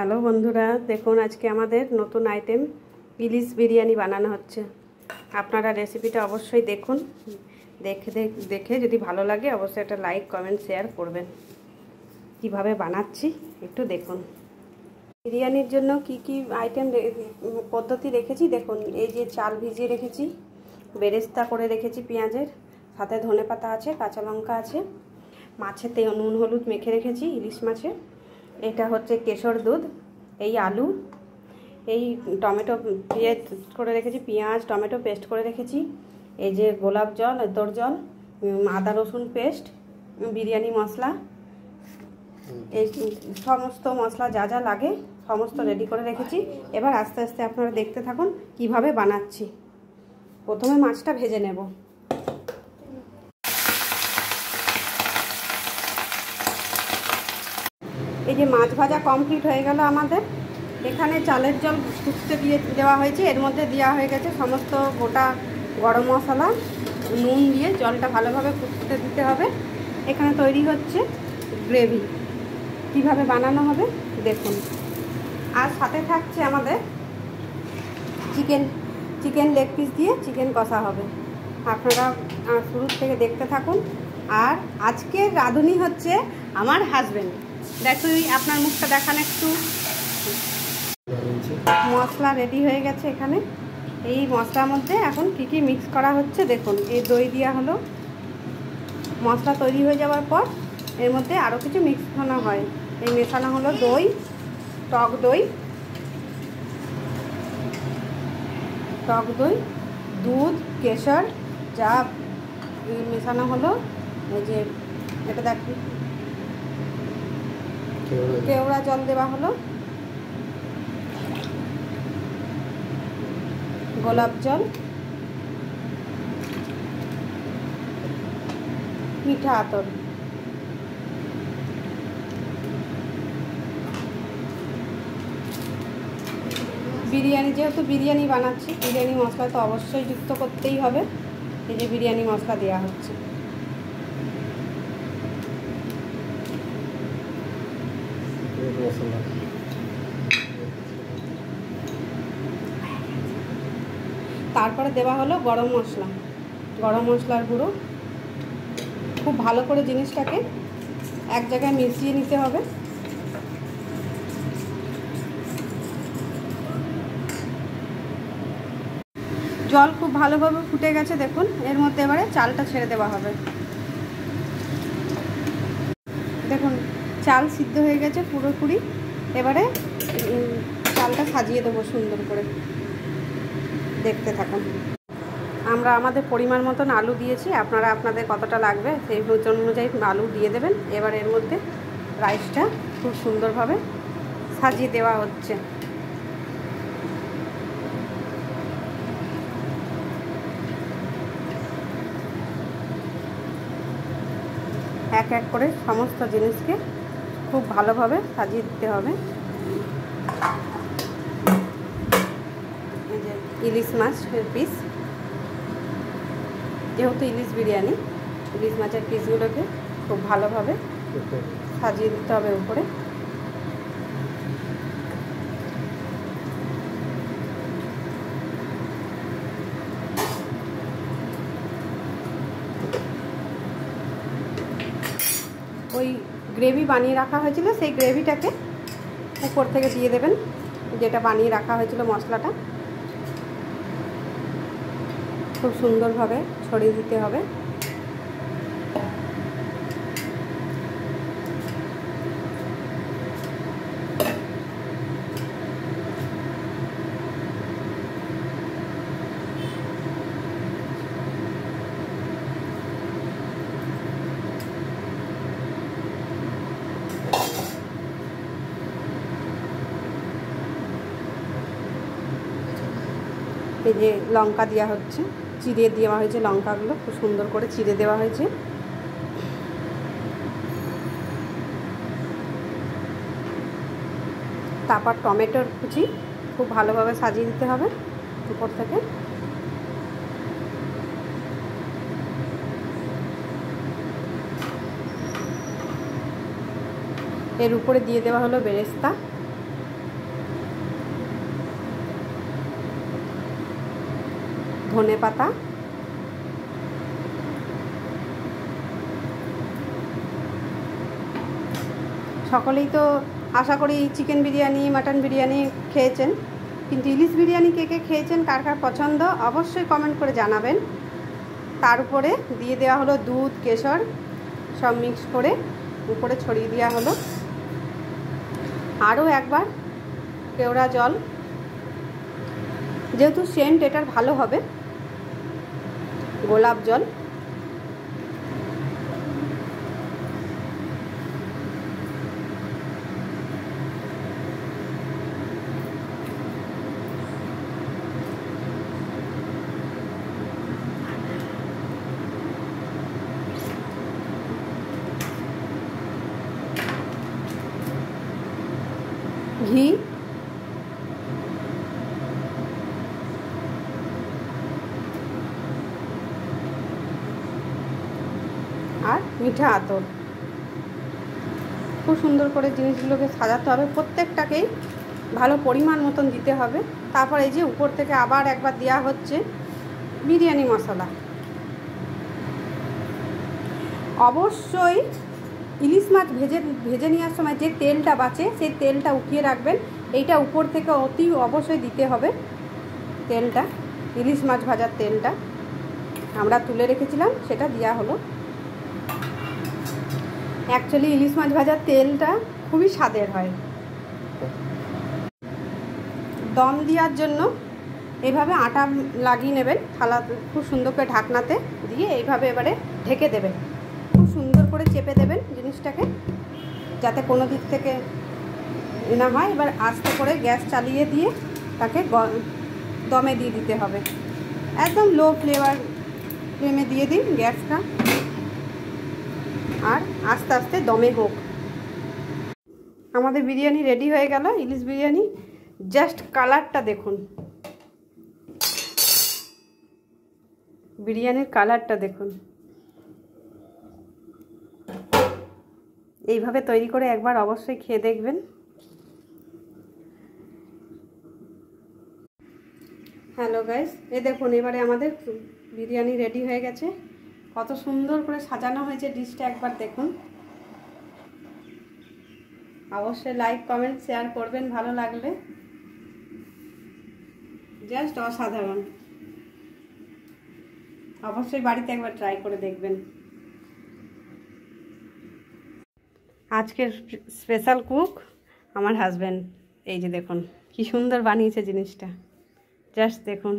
Hello বন্ধুরা, দেখুন আজকে আমাদের নতুন আইটেম ইলিশ বিরিয়ানি বানানো হচ্ছে। আপনারা রেসিপিটা অবশ্যই দেখুন, দেখে যদি ভালো লাগে অবশ্যই একটা লাইক কমেন্ট শেয়ার করবেন। কিভাবে বানাচ্ছি একটু দেখুন। বিরিয়ানির জন্য কি কি আইটেম পদ্ধতি রেখেছি দেখুন। এই যে চাল ভিজিয়ে রেখেছি, বেরেস্তা করে রেখেছি পেঁয়াজের, সাথে ধনেপাতা আছে, কাঁচা লঙ্কা আছে, মাছেতে নুন হলুদ মেখে রেখেছি ইলিশ মাছে। এটা হচ্ছে কেশর দুধ, এই আলু, এই টমেটো পেস্ট করে রেখেছি, পেঁয়াজ টমেটো পেস্ট করে রেখেছি, এই যে গোলাপ জল, এতর জল, আদা রসুন পেস্ট, বিরিয়ানি মশলা, এই সমস্ত মশলা যা যা লাগে সমস্ত রেডি করে রেখেছি। এবার আস্তে আস্তে আপনারা দেখতে থাকুন কিভাবে বানাচ্ছি। প্রথমে মাছটা ভেজে নেব। এই যে মাছ ভাজা কমপ্লিট হয়ে গেল আমাদের। এখানে চালের জল ফুটতে দেওয়া হয়েছে, এর মধ্যে দেওয়া হয়ে গেছে সমস্ত গোটা গরম মশলা, নুন দিয়ে জলটা ভালোভাবে ফুটতে দিতে হবে। এখানে তৈরি হচ্ছে গ্রেভি। কিভাবে বানানো হবে দেখুন। আর সাথে থাকছে আমাদের চিকেন লেগ পিস দিয়ে চিকেন কষা হবে। আপনারা শুরু থেকে দেখতে থাকুন। আর আজকের রাঁধুনি হচ্ছে আমার হাজবেন্ড। দেখুন আপনার মুখটা দেখান একটু। মশলা রেডি হয়ে গেছে এখানে। এই মশলার মধ্যে এখন কি কি মিক্স করা হচ্ছে দেখুন। এই দই দেওয়া হলো, মশলা তৈরি হয়ে যাওয়ার পর এর মধ্যে আরও কিছু মিক্স করা হয়। এই মেশানো হলো দই, টক দই, দুধ, কেশর যা মেশানো হলো। এই যে এটা দেখুন, কেওড়া জল দেওয়া হলো, গোলাপ জল, মিঠা আতর। বিরিয়ানি, যেহেতু বিরিয়ানি বানাচ্ছি, বিরিয়ানি মশলা তো অবশ্যই যুক্ত করতেই হবে। এই যে বিরিয়ানি মশলা দেওয়া হচ্ছে। তারপরে দেওয়া হলো গরম মশলার গুঁড়ো। খুব ভালো করে জিনিসটাকে এক জায়গায় মিশিয়ে নিতে হবে। জল খুব ভালোভাবে ফুটে গেছে দেখুন। এর মধ্যে এবারে চালটা ছেড়ে দেওয়া হবে। দেখুন চাল সিদ্ধ হয়ে গেছে পুরোপুরি। এবারে চালটা সাজিয়ে দেবো সুন্দর করে, দেখতে থাকুন। আমরা আমাদের পরিমাণ মতন আলু দিয়েছি, আপনারা আপনাদের কতটা লাগবে সেই অনুযায়ী আলু দিয়ে দেবেন। এবার এর মধ্যে রাইসটা খুব সুন্দরভাবে সাজিয়ে দেওয়া হচ্ছে। এক এক করে সমস্ত জিনিসকে খুব ভালোভাবে সাজিয়ে দিতে হবে। এই যে ইলিশ মাছের পিস, যেহেতু ইলিশ বিরিয়ানি, ইলিশ মাছের পিসগুলোকে খুব ভালোভাবে সাজিয়ে দিতে হবে উপরে। ওই গ্রেভি বানিয়ে রাখা হয়েছিল, সেই গ্রেভিটাকে উপর থেকে দিয়ে দেবেন, যেটা বানিয়ে রাখা হয়েছিল মশলাটা খুব সুন্দরভাবে ছড়িয়ে দিতে হবে। এই যে লঙ্কা দেওয়া হচ্ছে, চিড়ে দেওয়া হয়েছে, লঙ্কাগুলো খুব সুন্দর করে চিড়ে দেওয়া হয়েছে। তারপর টমেটোর কুচি খুব ভালোভাবে সাজিয়ে দিতে হবে উপর থেকে। এর উপরে দিয়ে দেওয়া হলো বেরেস্তা। ধনেপাতা, সকলেই তো আশা করি চিকেন বিরিয়ানি, মাটন বিরিয়ানি খেয়েছেন, কিন্তু ইলিশ বিরিয়ানি কে কে খেয়েছেন, কার কার পছন্দ অবশ্যই কমেন্ট করে জানাবেন। তার উপরে দিয়ে দেওয়া হলো দুধ, কেশর সব মিক্স করে উপরে ছড়িয়ে দেওয়া হলো। আরও একবার কেওড়া জল, যেহেতু সেন্ট এটার ভালো হবে, গোলাপ জল, ঘি, আর মিঠা আতর। খুব সুন্দর করে জিনিসগুলোকে সাজাতে হবে, প্রত্যেকটাকেই ভালো পরিমাণ মতন দিতে হবে। তারপর এই যে উপর থেকে আবার একবার দেওয়া হচ্ছে বিরিয়ানি মশলা। অবশ্যই ইলিশ মাছ ভেজে নেওয়ার সময় যে তেলটা বাঁচে সেই তেলটা উঠিয়ে রাখবেন। এইটা উপর থেকে অতি অবশ্যই দিতে হবে। তেলটা, ইলিশ মাছ ভাজার তেলটা আমরা তুলে রেখেছিলাম, সেটা দেওয়া হলো। অ্যাকচুয়ালি ইলিশ মাছ ভাজার তেলটা খুবই স্বাদের হয়। দম দেওয়ার জন্য এইভাবে আটা লাগিয়ে নেবেন থালা, খুব সুন্দর করে ঢাকনাতে দিয়ে এইভাবে এবারে ঢেকে দেবেন। খুব সুন্দর করে চেপে দেবেন জিনিসটাকে, যাতে কোনো দিক থেকে না হয়। এবার আস্তে করে গ্যাস চালিয়ে দিয়ে তাকে দমে দিয়ে দিতে হবে। একদম লো ফ্লেমে দিয়ে দিন গ্যাসটা, আর আস্তে আস্তে দমে হোক। আমাদের বিরিয়ানি রেডি হয়ে গেল, ইলিশ বিরিয়ানি। জাস্ট কালারটা দেখুন, বিরিয়ানির কালারটা দেখুন। এইভাবে তৈরি করে একবার অবশ্যই খেয়ে দেখবেন। হ্যালো গাইস, দেখুন এবারে আমাদের বিরিয়ানি রেডি হয়ে গেছে। কত সুন্দর করে সাজানো হয়েছে ডিশটা, একবার দেখুন। অবশ্যই লাইক, কমেন্ট, শেয়ার করবেন ভালো লাগলে। জাস্ট অসাধারণ। অবশ্যই বাড়িতে একবার ট্রাই করে দেখবেন। আজকের স্পেশাল কুক আমার হাজব্যান্ড। এই যে দেখুন কি সুন্দর বানিয়েছে জিনিসটা, জাস্ট দেখুন।